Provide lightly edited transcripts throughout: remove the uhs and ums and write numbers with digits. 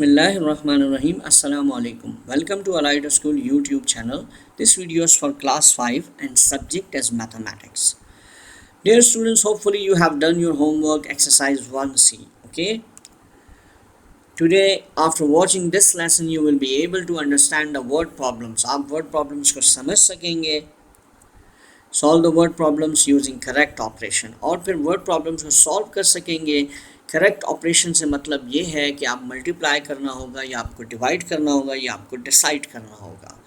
Bismillahirrahmanirrahim. Assalamu alaikum. Welcome to Allied School YouTube channel. This video is for class 5 and subject is mathematics. Dear students, hopefully you have done your homework exercise 1C. Okay. Today after watching this lesson you will be able to understand the word problems. आप word problems को समझ सकेंगे. Solve the word problems using correct operation. और फिर word problems को solve कर सकेंगे. Correct operation से मतलब ये है कि आप मल्टीप्लाई करना होगा या आपको डिवाइड करना होगा या आपको डिसाइड करना होगा.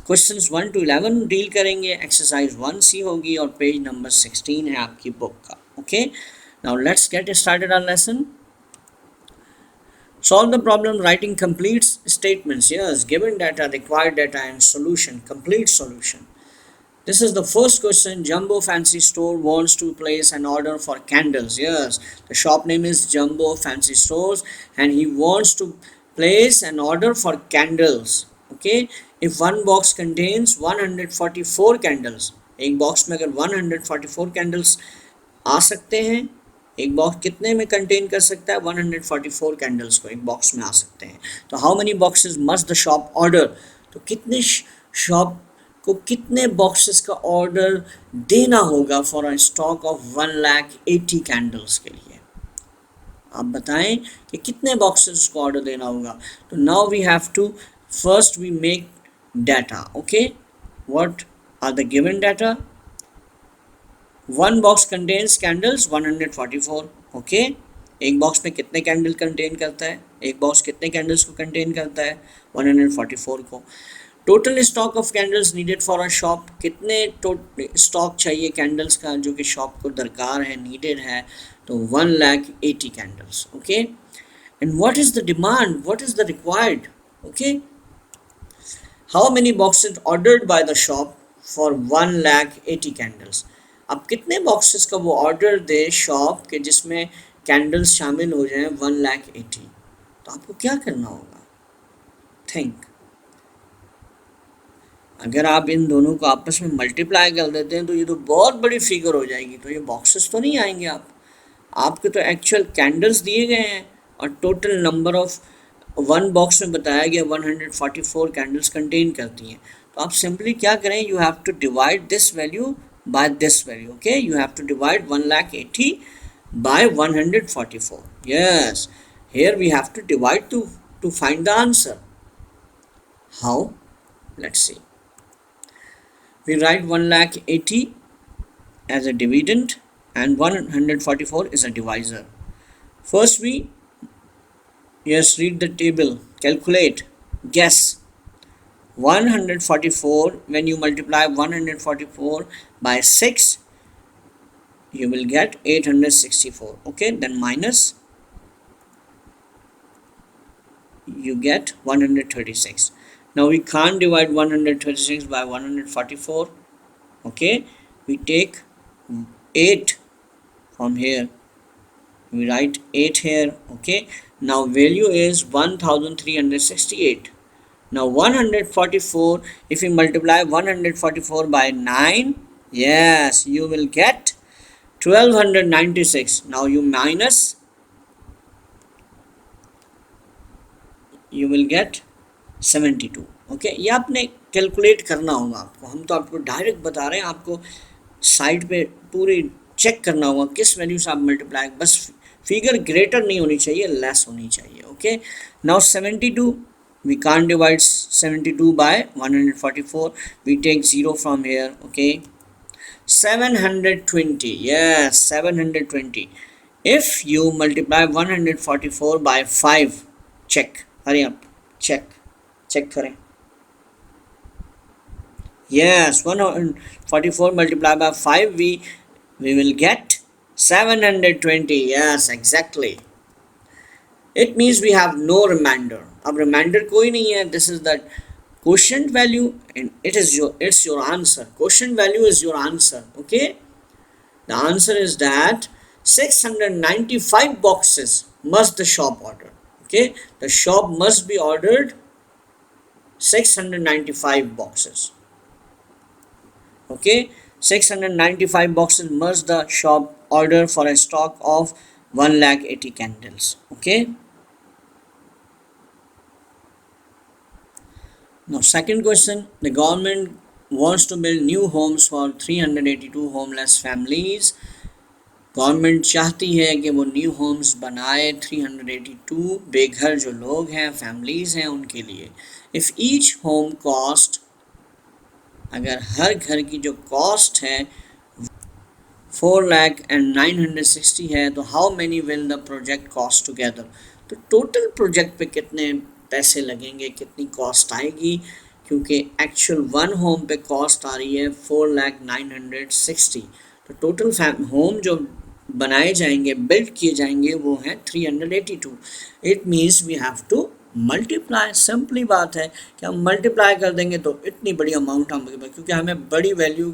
क्वेश्चंस 1 to 11 डील करेंगे. एक्सरसाइज 1C होगी और पेज नंबर 16 है आपकी बुक का. Okay, now let's get started our lesson. Solve the problem writing complete statements. Yes, given data, required data and solution. Complete solution. This is the first question. Jumbo Fancy Store wants to place an order for candles. Yes, the shop name is Jumbo Fancy Stores and he wants to place an order for candles. Okay, if one box contains 144 candles, एक box में अगर 144 candles आ सकते हैं, एक box कितने में contain कर सकता है? 144 कैंडल्स को एक बॉक्स में आ सकते हैं. तो how many boxes must the shop order? तो कितने शॉप को कितने बॉक्सेस का ऑर्डर देना होगा for a stock of 1,80,000 candles के लिए? आप बताएं कि कितने बॉक्सेस को ऑर्डर देना होगा. तो now we have to first we make data. Okay, what are the given data? One box contains candles 144. ओके, एक बॉक्स में कितने कैंडल कंटेन करता है? एक बॉक्स कितने कैंडल्स को कंटेन करता है? 144 को. Total stock of candles needed for a shop, कितने स्टॉक चाहिए कैंडल्स का जो कि शॉप को दरकार है, नीडेड है? तो 1,80,000 candles. Okay, and what is the demand, what is the required? Okay, how many boxes ordered by the shop for 1,80,000 candles. अब कितने बॉक्सेस का वो ऑर्डर दे शॉप के जिसमें कैंडल्स शामिल हो जाएं 1,80,000. तो आपको क्या करना होगा? थिंक. अगर आप इन दोनों को आपस में मल्टीप्लाई कर देते हैं तो ये तो बहुत बड़ी फिगर हो जाएगी. तो ये बॉक्सेस तो नहीं आएंगे. आपके तो एक्चुअल कैंडल्स दिए गए हैं और total number of one box में बताया गया 144 कैंडल्स कंटेन करती हैं. तो आप सिंपली क्या करें? You have to divide this value by this value. Okay, you have to divide 1,80,000 by 144. Yes, here we have to divide to find the answer. How? Let's see. We write 1,80,000 as a dividend and 144 is a divisor. First we read the table, calculate, guess. 144, when you multiply 144 by 6 you will get 864. Okay, then minus you get 136. Now we can't divide 136 by 144. Okay, we take 8 from here, we write 8 here. Okay, now value is 1368. Now 144, if we multiply 144 by 9, yes, you will get 1296. Now you minus, you will get 72. Okay, ये आपने calculate करना होगा आपको. हम तो आपको direct बता रहे हैं, आपको साइड पे पूरी चेक करना होगा किस वैल्यू से आप मल्टीप्लाई. बस फिगर ग्रेटर नहीं होनी चाहिए, लेस होनी चाहिए. Okay, now 72, we can't divide 72 by 144. We take 0 from here. Okay, 720. Yes, 720. If you multiply 144 by 5, check, hurry up, check करें. Yes, 144 multiplied by 5, we will get 720. Yes, exactly. It means we have no remainder. अब remainder कोई नहीं है. This is the quotient value and it's your answer. Quotient value is your answer. Okay, the answer is that 695 boxes must the shop order. Okay, the shop must be ordered 695 boxes. Okay, 695 boxes must the shop order for a stock of 1,80,000 candles. Okay, Now, second question, the government wants to build new homes for 382 homeless families. Government चाहती है कि वो new Holmes बनाए 382 बेघर जो लोग हैं, families हैं, उनके लिए. इफ़ ईच होम कॉस्ट, अगर हर घर की जो कॉस्ट है 4,09,60 है, तो how many will the project cost together. तो टोटल प्रोजेक्ट पे कितने पैसे लगेंगे, कितनी कॉस्ट आएगी, क्योंकि एक्चुअल वन होम पे कॉस्ट आ रही है 4,09,60. तो टोटल होम जो बनाए जाएंगे, बिल्ड किए जाएंगे, वो हैं 382. It means we have to multiply. Simply बात है कि हम मल्टीप्लाई कर देंगे तो इतनी बड़ी अमाउंट हम, क्योंकि हमें बड़ी वैल्यू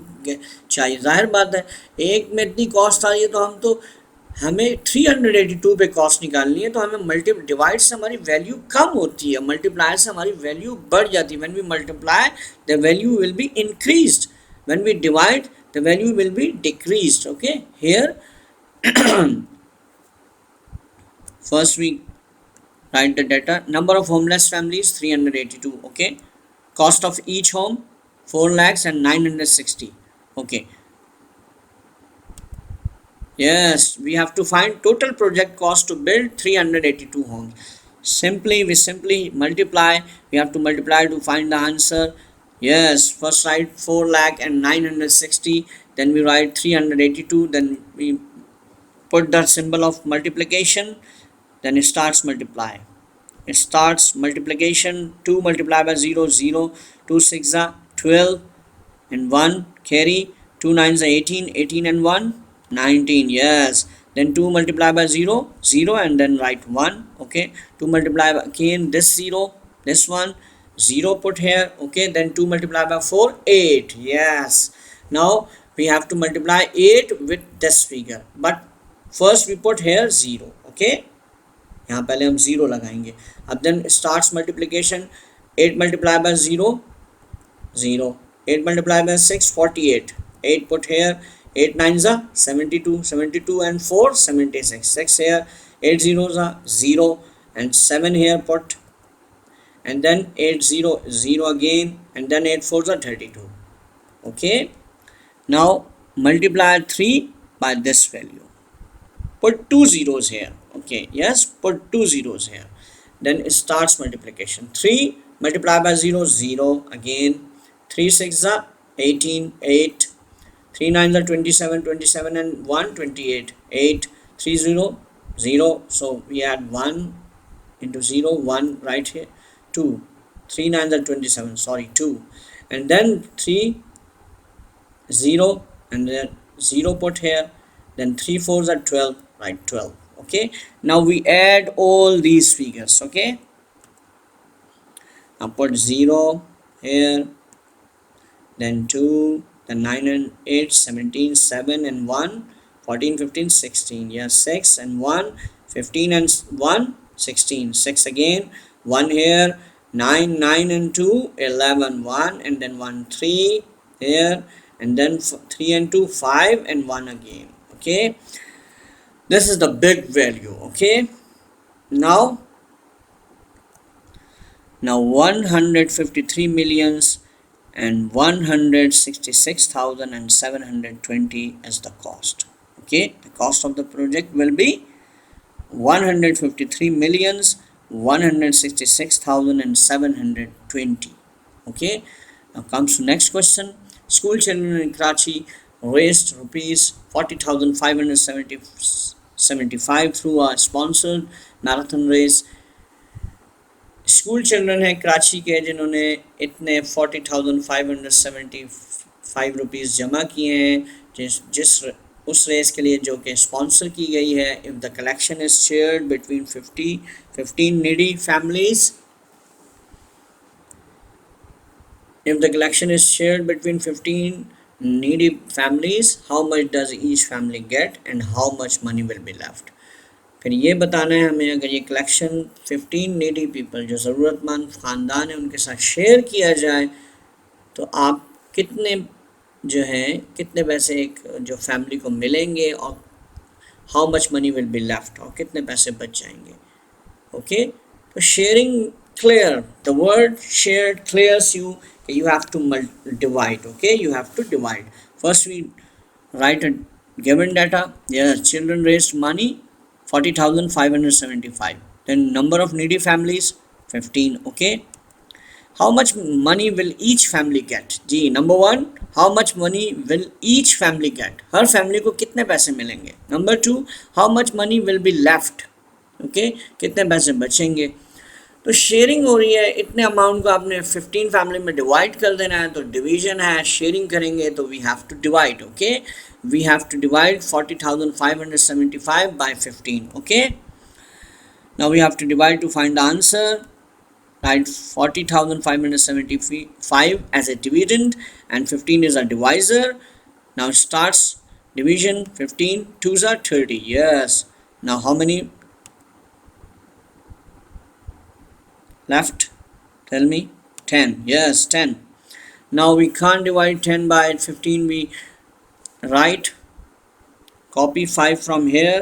चाहिए. जाहिर बात है, एक में इतनी कॉस्ट आ रही है तो हम तो हमें 382 पे कॉस्ट निकालनी है, तो हमें मल्टी डिवाइड से हमारी वैल्यू कम होती है, मल्टीप्लाई से हमारी वैल्यू बढ़ जाती है. When we multiply the value will be increased, when we divide the value will be decreased. Okay, here first we write the data. Number of homeless families 382. Okay, cost of each home 4 lakhs and 960. Okay, yes, we have to find total project cost to build 382 homes. We simply multiply. We have to multiply to find the answer. Yes, first write 4 lakh and 960, then we write 382, then we put the symbol of multiplication, then it starts multiply. It starts multiplication. 2 multiplied by 0, 0. 2 6 are 12 and 1 carry. 2 9s are 18, 18 and 1 19. Yes, then 2 multiplied by 0, 0, and then write 1. Okay, 2 multiplied by again this 0, this one 0 put here. Okay, then 2 multiplied by 4, 8. Yes, now we have to multiply 8 with this figure, but first we put here 0. Okay, यहाँ पहले हम 0 लगाएंगे. अब then starts multiplication. 8 multiply by 0, 0. 8 multiply by 6, 48. 8 put here. 8 9s are 72, 72 and 4 76. 6 here. 8 zeros are 0 and 7 here put, and then 8 0 0 again, and then 8 4s are 32. Okay, now multiply 3 by this value. Put 2 zeros here. Okay, yes, put 2 zeros here. Then it starts multiplication. 3 multiplied by 0, 0 again. 3 6 are 18, 8. 3 9s are 27, 27 and 1 28. 8 3 0 0. So we add 1 into 0, 1 right here. 2 3 9s are 27. Sorry, 2. And then 3 0 and then 0 put here. Then 3 4s are 12. Right, 12. Okay, now we add all these figures. Okay, now put 0 here, then 2, then 9 and 8, 17, 7 and 1, 14, 15, 16. Yes, 6 and 1, 15 and 1, 16. 6 again, 1 here, 9, 9 and 2, 11, 1, and then 1, 3 here, and then 3 and 2, 5 and 1 again. Okay, this is the big value. Okay, now 153 millions and 166,720 is the cost. Okay, the cost of the project will be 153 millions 166,720. Okay, now comes to next question. School children in Karachi raised rupees 40,575 through a sponsored marathon race. School children है कराची के जिन्होंने इतने 40,575 rupees जमा किए हैं जिस उस race के लिए जो कि स्पॉन्सर की गई है. If the collection is shared between 15 needy families, if the collection is shared between 15 needy families, how much does each family get and how much money will be left. फिर ये बताना है हमें, अगर ये कलेक्शन 15 नीडी पीपल जो ज़रूरतमंद ख़ानदान है उनके साथ शेयर किया जाए तो आप कितने जो हैं कितने पैसे एक जो फैमिली को मिलेंगे और how much money will be left और कितने पैसे बच जाएंगे. ओके, तो sharing clear. The word shared clears you. You have to divide. Okay, you have to divide. First, we write a given data. Yes, children raised money 40,575. Then number of needy families 15. Okay, how much money will each family get? जी number one, how much money will each family get, हर फैमिली को कितने पैसे मिलेंगे. Number two, how much money will be left, okay, कितने पैसे बचेंगे. तो शेयरिंग हो रही है, इतने अमाउंट को आपने 15 फैमिली में डिवाइड कर देना है, तो डिवीजन है, शेयरिंग करेंगे तो we have to divide. Okay, we have to divide 40,575 by 15. Okay, now we have to divide to find the answer. Write 40,575 as a dividend and 15 is a divisor. Now starts division. 15 2s are 30. Yes. Now how many left? Tell me. 10. Yes, 10. Now we can't divide 10 by 15. We write, copy 5 from here.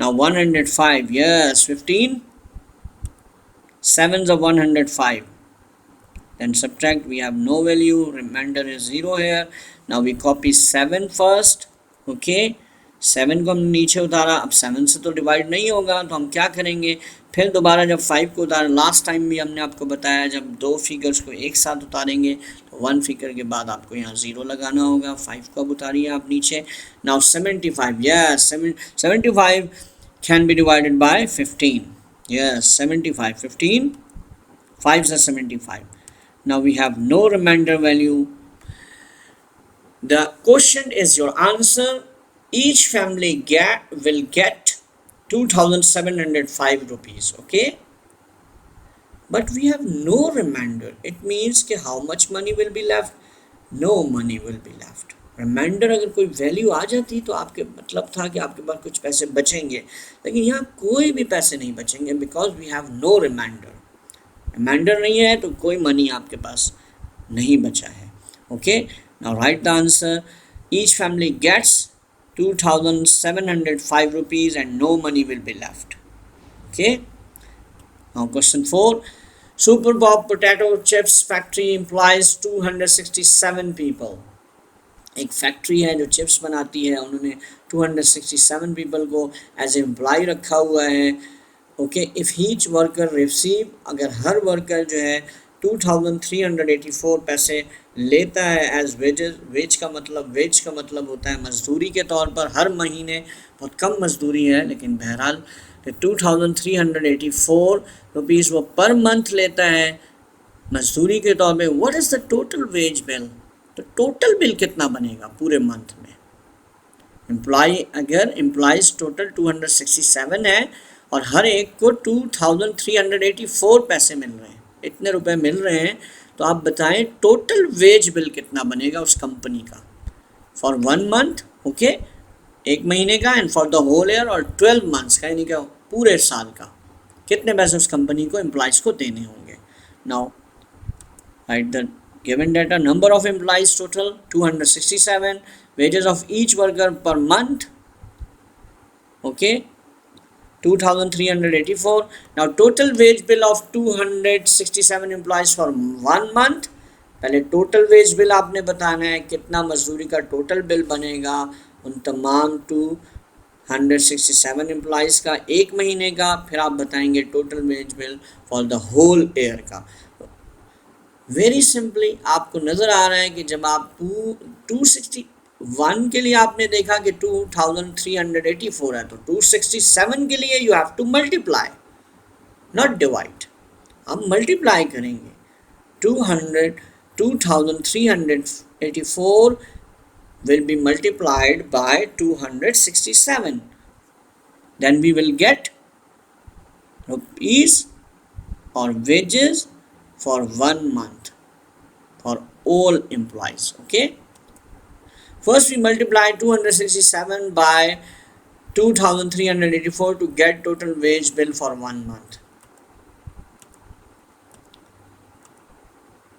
Now 105. Yes, 15 sevens of 105. Then subtract, we have no value, remainder is 0 here. Now we copy 7 first. Okay, 7 को हम नीचे उतारा, अब 7 से तो divide नहीं होगा, तो हम क्या करेंगे, फिर दोबारा जब 5 को उतारा, लास्ट टाइम भी हमने आपको बताया जब दो फिगर्स को एक साथ उतारेंगे तो 1 फिगर के बाद आपको यहाँ 0 लगाना होगा. 5 को अब उतारिए आप नीचे. Now 75. Yes, 75 can be divided by 15. Yes, 75. 15 5s are 75. Now we have no remainder value. The question is your answer. Each family will get 2,705 rupees. Okay, but we have no remainder. It means कि how much money will be left? No money will be left. Reminder अगर कोई value आ जाती तो आपके मतलब था कि आपके पास कुछ पैसे बचेंगे, लेकिन यहाँ कोई भी पैसे नहीं बचेंगे because we have no reminder. Reminder नहीं है तो कोई मनी आपके पास नहीं बचा है. Okay, now write the answer. Each family gets 2,705 rupees and no money will be left. Okay, now question 4. Superpop potato chips factory employs 267 people. एक factory है जो चिप्स बनाती है, उन्होंने 267 पीपल को एज एम्प्लॉय रखा हुआ है. Okay, if each worker receive, अगर हर वर्कर जो है 2,384 पैसे लेता है एज वेजेस. वेज का मतलब होता है मजदूरी के तौर पर. हर महीने बहुत कम मजदूरी है, लेकिन बहरहाल 2,384 रुपीज़ वो पर मंथ लेता है मजदूरी के तौर पे. What is the total wage bill? तो टोटल बिल कितना बनेगा पूरे मंथ में? अगर एम्प्लॉयज़ टोटल 267 है और हर एक को 2,384 पैसे मिल रहे हैं, इतने रुपए मिल रहे हैं, तो आप बताएं टोटल वेज बिल कितना बनेगा उस कंपनी का फॉर 1 मंथ. ओके, एक महीने का, and for the whole year, और 12 मंथ्स का, यानी कि पूरे साल का कितने पैसे उस कंपनी को एम्प्लॉयज़ को देने होंगे. Now write the given data. Number of employees total 267. Wages of each worker per month, okay, 2,384. Now total wage bill of 267 employees for 1 month. पहले टोटल वेज बिल आपने बताना है, कितना मजदूरी का टोटल बिल बनेगा उन तमाम 267 एम्प्लॉयज़ का एक महीने का. फिर आप बताएंगे total wage bill for the whole year का. वेरी सिंपली आपको नज़र आ रहा है कि जब आप 261 के लिए आपने देखा कि 2,384 है, तो 267 के लिए you have to multiply, not divide. आप मल्टीप्लाई करेंगे. 2,384 will be multiplied by 267. Then we will get rupees or wages for 1 month for all employees. Okay, first we multiply 267 by 2,384 to get total wage bill for 1 month.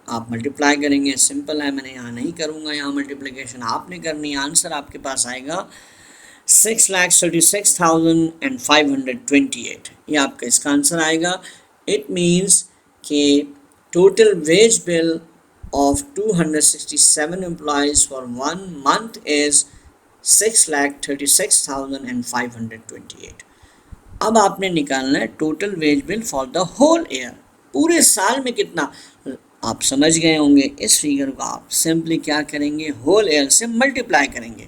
आप multiply करेंगे, simple है, मैंने यहाँ नहीं करूँगा, यहाँ multiplication आपने करनी है. आंसर आपके पास आएगा 6,36,528. ये आपका इसका आंसर आएगा. इट मीन्स कि total wage bill of 267 employees for 1 month is 6,36,528. अब आपने निकालना है total wage bill for the whole year, पूरे साल में कितना। आप समझ गए होंगे इस फिगर को आप सिंपली क्या करेंगे, होल ईयर से मल्टीप्लाई करेंगे।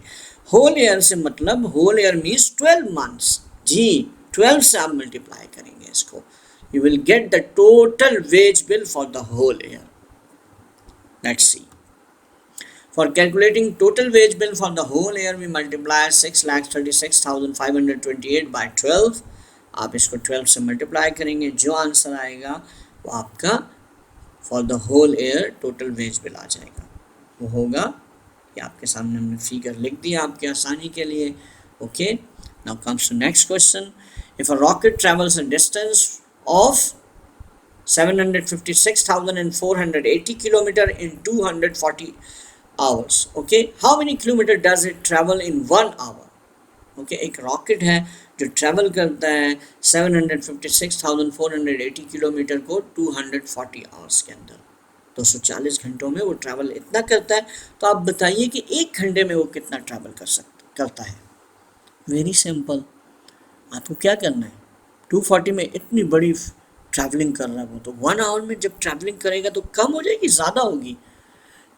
होल ईयर से मतलब होल ईयर मीन्स 12 मंथ्स, जी 12 से आप मल्टीप्लाई करेंगे इसको, you will get the total wage bill for the whole year. Let's see. For calculating total wage bill for the whole year, we multiply 6,36,528 by 12. आप इसको 12 से मल्टीप्लाई करेंगे, जो आंसर आएगा वो आपका for the whole year total wage bill आ जाएगा। वो होगा, ये आपके सामने हमने फिगर लिख दिया आपके आसानी के लिए। Okay, now comes to next question. If a rocket travels a distance of 756,480 kilometer in 240 hours. Okay, how many kilometer does it travel in 1 hour? Okay, एक रॉकेट है जो ट्रैवल करता है 756,480 किलोमीटर को 240 आवर्स के अंदर, 240 घंटों में वो ट्रैवल इतना करता है। तो आप बताइए कि एक घंटे में वो कितना ट्रैवल करता है। वेरी सिंपल, आपको क्या करना है, 240 में इतनी बड़ी ट्रैवलिंग कर रहा है वो, तो 1 आवर में जब ट्रैवलिंग करेगा तो कम हो जाएगी, ज़्यादा होगी।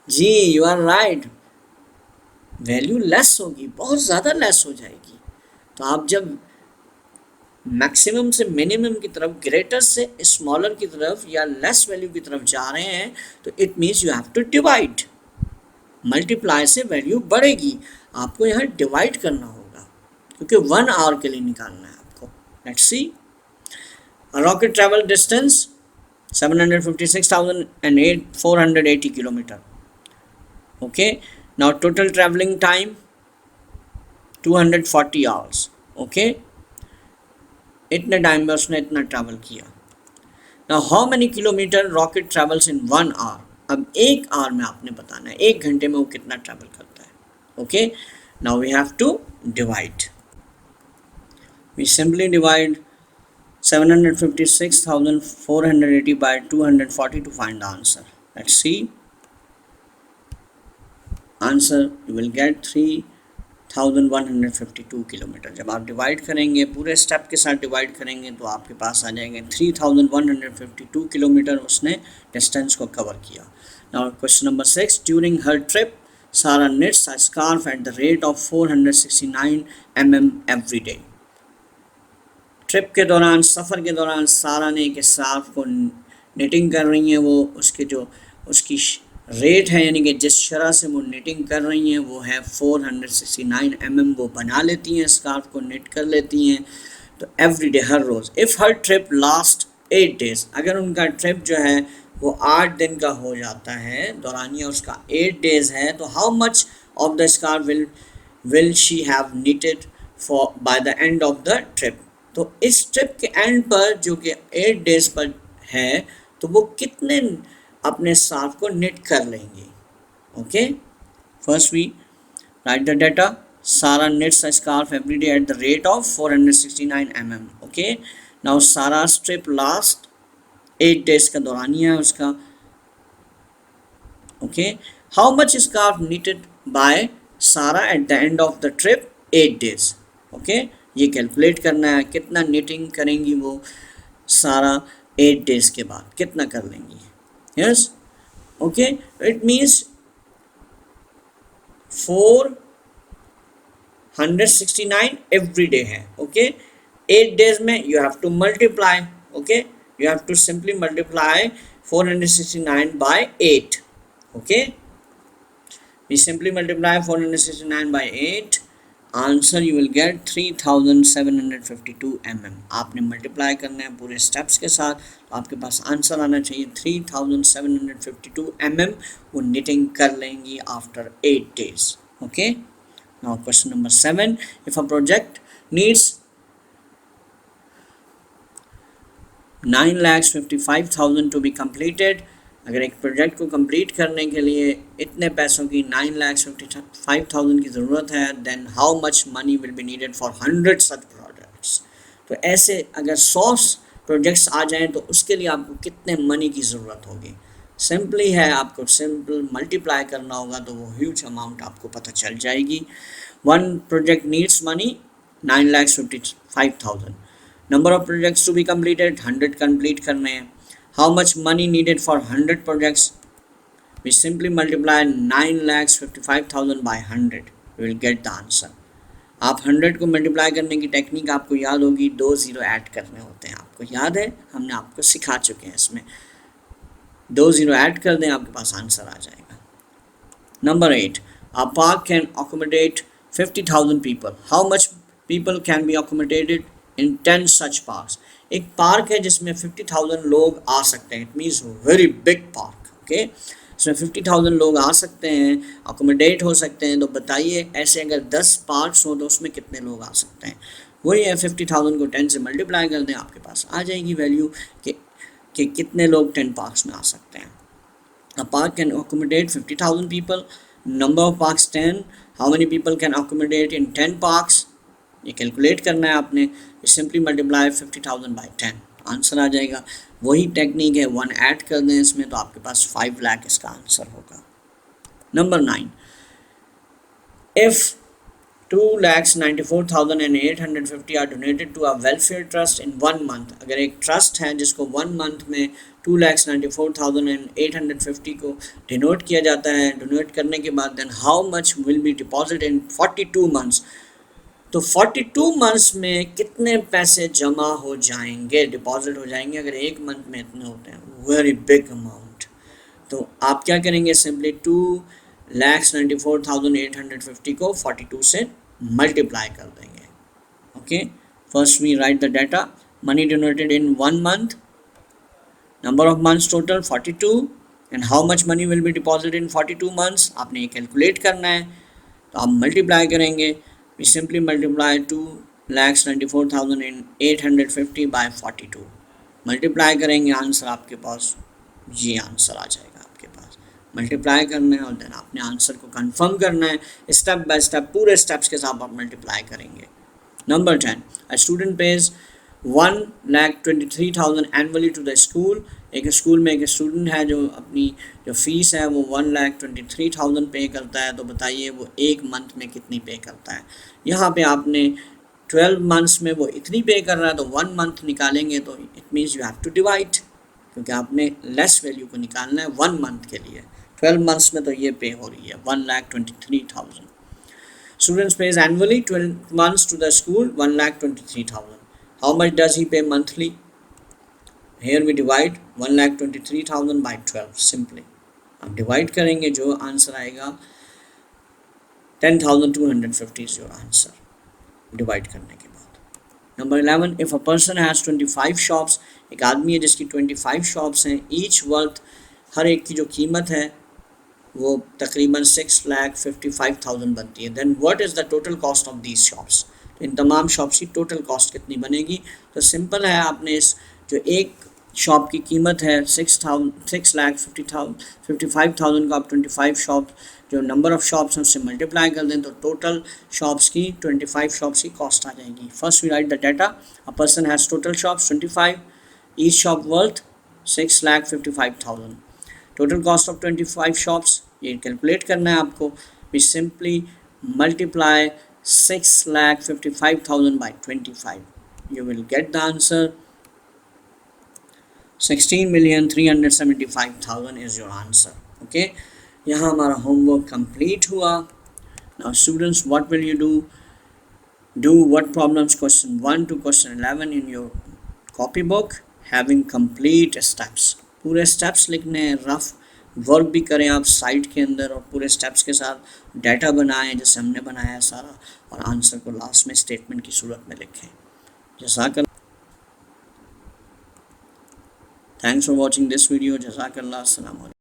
जी you are right, value less होगी, बहुत ज़्यादा लेस हो जाएगी। तो आप जब मैक्सिमम से मिनिमम की तरफ, ग्रेटर से स्मॉलर की तरफ या लेस वैल्यू की तरफ जा रहे हैं तो it means you have to divide. Multiply से वैल्यू बढ़ेगी, आपको यहाँ डिवाइड करना होगा क्योंकि 1 आवर के लिए निकालना है आपको। Let's see, a rocket travel distance 756,480 kilometer. Okay, now total traveling time 240 hours. Okay, इतने टाइम में उसने इतना ट्रैवल किया। Now how many kilometer rocket travels in 1 hour? अब 1 आवर में आपने बताना है, 1 घंटे में वो कितना ट्रैवल करता है। Okay, now we have to divide. We simply divide 756,480 by 240 to find the answer. Let's see. Answer you will get 3,152 kilometre. जब आप डिवाइड करेंगे, पूरे स्टेप के साथ डिवाइड करेंगे तो आपके पास आ जाएंगे 3,152 किलोमीटर उसने डिस्टेंस को कवर किया। Now question number 6. During her trip, Sara knits a scarf at the rate of 469 mm every day. Trip के दौरान, सफ़र के दौरान सारा ने एक स्कार्फ को निटिंग कर रही हैं, वो उसके जो उसकी रेट है यानी कि जिस शरह से वो निटिंग कर रही हैं वो है 469 mm वो बना लेती हैं, स्कार्फ को निट कर लेती हैं। तो एवरी डे, हर रोज़। इफ़ हर ट्रिप लास्ट 8 डेज़, अगर उनका ट्रिप जो है वो 8 दिन का हो जाता है, दौरानिया उसका 8 डेज़ है, तो how much of the scarf will she have knitted for by the end of the trip. तो इस ट्रिप के एंड पर जो कि 8 डेज पर है, तो वो कितने अपने स्कार्फ को निट कर लेंगे। Okay, first we write the data. Sarah knits a scarf every day at the rate of 469 mm. Okay, now Sarah trip last 8 days का दौरानिया है उसका। Okay, how much scarf knitted by Sarah at the end of the trip 8 days. Okay, ये calculate करना है कितना knitting करेंगी वो सारा 8 डेज के बाद, कितना कर लेंगी। Yes, okay, it means 469 every day है। ओके, 8 डेज में you have to multiply. Okay, you have to simply multiply 469 by 8. Okay, we simply multiply 469 by 8. Answer you will get 3,752 mm। आपने मल्टीप्लाई करना है पूरे स्टेप्स के साथ, तो आपके पास आंसर आना चाहिए 3,752 mm वो निटिंग कर लेंगी after 8 days. Okay, now question number 7. If a project needs 9,55,000 to be completed, अगर एक प्रोजेक्ट को कंप्लीट करने के लिए इतने पैसों की 9,55,000 की ज़रूरत है, then how much money will be needed for 100 such projects. तो ऐसे अगर 100 प्रोजेक्ट्स आ जाएं तो उसके लिए आपको कितने मनी की ज़रूरत होगी। सिंपली है, आपको सिंपल मल्टीप्लाई करना होगा तो वो ह्यूज अमाउंट आपको पता चल जाएगी। One project needs money 9,55,000। Number of projects to be completed 100 complete करने हैं। How much money needed for 100 projects, we simply multiply 9,55,000 by 100, we will get the answer। आप 100 को मल्टीप्लाई करने की टेक्निक आपको याद होगी, 2 ज़ीरो ऐड करने होते हैं, आपको याद है, हमने आपको सिखा चुके हैं। इसमें 2 ज़ीरो ऐड कर दें, आपके पास आंसर आ जाएगा। Number 8, a park can accommodate 50,000 people, how much people can be accommodated in 10 such parks। एक पार्क है जिसमें 50,000 लोग आ सकते हैं, it means very big park, okay. इसमें 50,000 लोग आ सकते हैं, अकोमोडेट हो सकते हैं। तो बताइए ऐसे अगर 10 पार्ट्स हो तो उसमें कितने लोग आ सकते हैं। वही है, 50,000 को 10 से मल्टीप्लाई कर दें, आपके पास आ जाएगी वैल्यू कि कितने लोग 10 पार्क्स में आ सकते हैं। A park can accommodate 50,000 people, number of parks 10, how many people can accommodate in 10 parks, ये कैलकुलेट करना है आपने। सिंपली मल्टीप्लाई 50,000 बाई 10, आंसर आ जाएगा। वही टेक्निक है, 1 ऐड कर दें इसमें तो आपके पास 5 लाख इसका आंसर होगा। Number 9, if 2,94,850 are donated to a welfare trust in 1 month. अगर एक ट्रस्ट है जिसको 1 मंथ में 2,94,850 को डिनोट किया जाता है, डोनेट करने के बाद then how much will be deposit in 42 months. तो 42 मंथ्स में कितने पैसे जमा हो जाएंगे, डिपॉजिट हो जाएंगे। अगर एक मंथ में इतने होते हैं, वेरी बिग अमाउंट। तो आप क्या करेंगे, सिंपली 2,94,850 को 42 से मल्टीप्लाई कर देंगे, okay. First we write the data, money donated in 1 month, number of months total 42, and how much money will be deposit in 42 months, आपने ये कैलकुलेट करना है। तो आप मल्टीप्लाई करेंगे, we simply multiply 2,94,850 by 42, multiply करेंगे, आंसर आपके पास ये आंसर आ जाएगा। आपके पास मल्टीप्लाई करना है और देन आपने आंसर को कंफर्म करना है, स्टेप बाय स्टेप पूरे स्टेप्स के साथ आप मल्टीप्लाई करेंगे। Number 10, a student pays 1,23,000 annually to the school. एक स्कूल में एक स्टूडेंट है जो अपनी जो फीस है वो 1,23,000 पे करता है। तो बताइए वो एक मंथ में कितनी पे करता है। यहाँ पे आपने 12 मंथ्स में वो इतनी पे कर रहा है तो 1 मंथ निकालेंगे तो it means you have to divide, क्योंकि आपने लेस वैल्यू को निकालना है 1 मंथ के लिए। 12 मंथ्स में तो ये पे हो रही है 1,23,000। Students pays annually 12 months to the school 1,23,000. How much does he pay monthly? Here we divide 1,23,000 by 12 simply. अब डिवाइड करेंगे, जो आंसर आएगा 10,250 is your answer डिवाइड करने के बाद। Number 11, if a person has 25 shops, एक आदमी है जिसकी 25 शॉप्स हैं, each worth, हर एक की जो कीमत है वो तकरीबन 6,55,000 बनती है। Then what is the total cost of these shops, तो इन तमाम शॉप्स की टोटल कॉस्ट कितनी बनेगी। तो सिंपल है, आपने इस जो एक शॉप की कीमत है 6,55,000 को आप 25 शॉप जो नंबर ऑफ शॉप्स हैं उससे मल्टीप्लाई कर दें तो टोटल शॉप्स की 25 शॉप्स की कॉस्ट आ जाएगी। First we write the data, a person has total shops 25, each shop worth 6,55,000, total cost of 25 shops, ये कैलकुलेट करना है आपको। We simply multiply 6,55,000 by 25, you will get the answer 16,375,000 is your answer, okay. यहाँ हमारा homework complete हुआ। Now students, what will you do what problems question 1 to question 11 in your copy book having complete steps, पूरे steps लिखने हैं, rough work भी करें आप site के अंदर और पूरे स्टेप्स के साथ डाटा बनाएं जैसे हमने बनाया है सारा, और आंसर को लास्ट में स्टेटमेंट की सूरत में लिखें। जज़ाकल्लाह, thanks for watching this video, जज़ाकल्लाह, अस्सलाम वालेकुम।